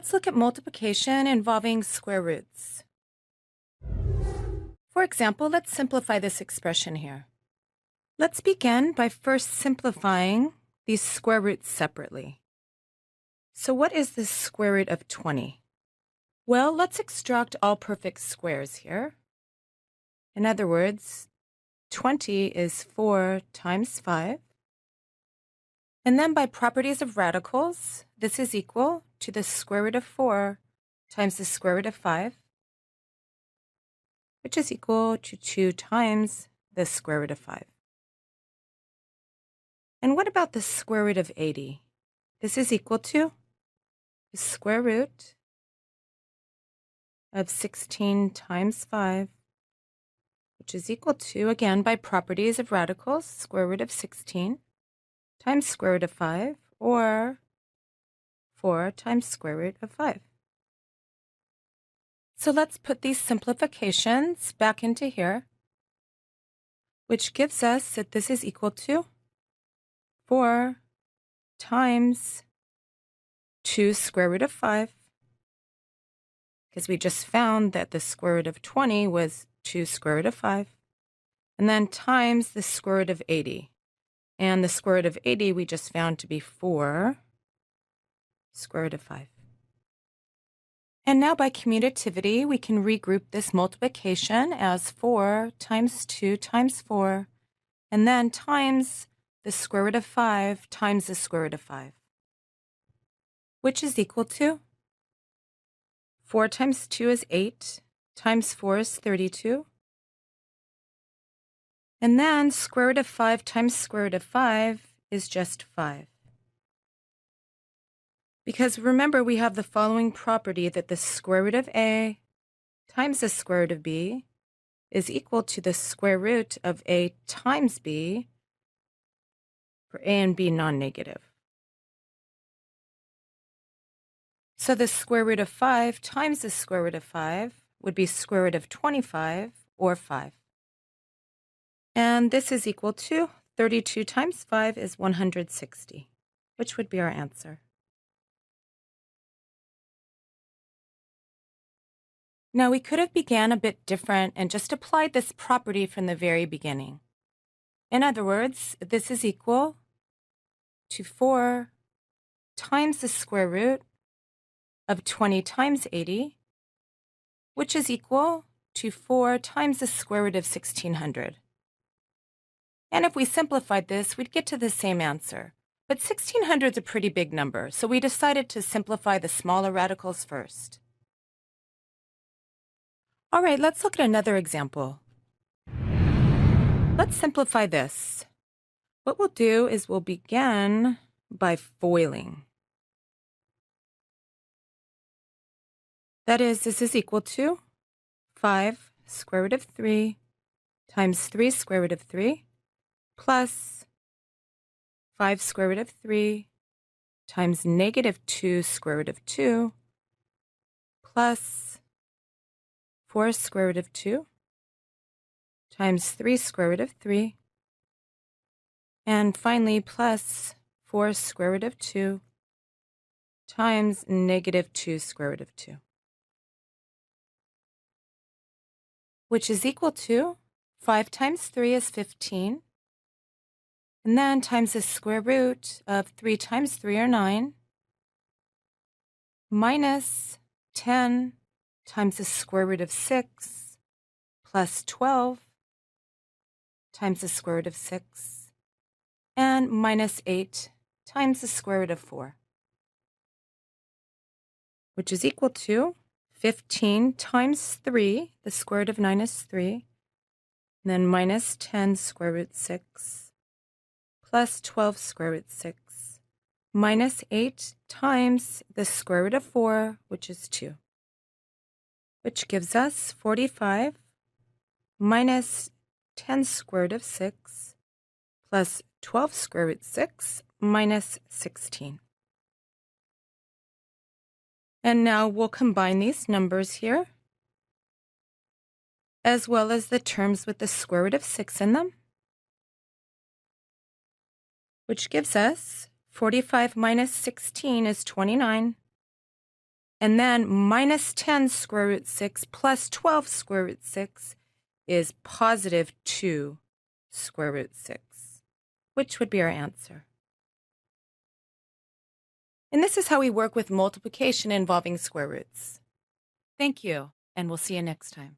let's look at multiplication involving square roots. For example, let's simplify this expression here. Let's begin by first simplifying these square roots separately. So what is the square root of 20? Well, let's extract all perfect squares here. In other words, 20 is 4 times 5. And then by properties of radicals, this is equal to the square root of 4 times the square root of 5, which is equal to 2 times the square root of 5. And what about the square root of 80? This is equal to the square root of 16 times 5, which is equal to, again, by properties of radicals, square root of 16 times square root of 5, or 4 times square root of 5. So let's put these simplifications back into here, which gives us that this is equal to 4 times 2 square root of 5, because we just found that the square root of 20 was 2 square root of 5, and then times the square root of 80. And the square root of 80 we just found to be 4 square root of 5. And now by commutativity, we can regroup this multiplication as 4 times 2 times 4, and then times the square root of 5 times the square root of 5, which is equal to 4 times 2 is 8, times 4 is 32, and then square root of 5 times square root of 5 is just 5. Because remember, we have the following property that the square root of a times the square root of b is equal to the square root of a times b for a and b non-negative. So the square root of 5 times the square root of 5 would be square root of 25, or 5. And this is equal to 32 times 5 is 160, which would be our answer. Now, we could have began a bit different and just applied this property from the very beginning. In other words, this is equal to 4 times the square root of 20 times 80, which is equal to 4 times the square root of 1600. And if we simplified this, we'd get to the same answer. But 1600 is a pretty big number, so we decided to simplify the smaller radicals first. All right, let's look at another example. Let's simplify this. What we'll do is we'll begin by foiling. That is, this is equal to 5 square root of 3 times 3 square root of 3 plus 5 square root of 3 times negative 2 square root of 2 plus 4 square root of 2 times 3 square root of 3, and finally plus 4 square root of 2 times negative 2 square root of 2, which is equal to 5 times 3 is 15, and then times the square root of 3 times 3 are 9, minus 10 times the square root of 6 plus 12 times the square root of 6, and minus 8 times the square root of 4, which is equal to 15 times 3, the square root of 9 is 3, and then minus 10 square root 6 plus 12 square root 6, minus 8 times the square root of 4, which is 2. Which gives us 45 minus 10 square root of 6 plus 12 square root 6 minus 16. And now we'll combine these numbers here, as well as the terms with the square root of 6 in them, which gives us 45 minus 16 is 29, And then minus 10 square root 6 plus 12 square root 6 is positive 2 square root 6, which would be our answer. And this is how we work with multiplication involving square roots. Thank you, and we'll see you next time.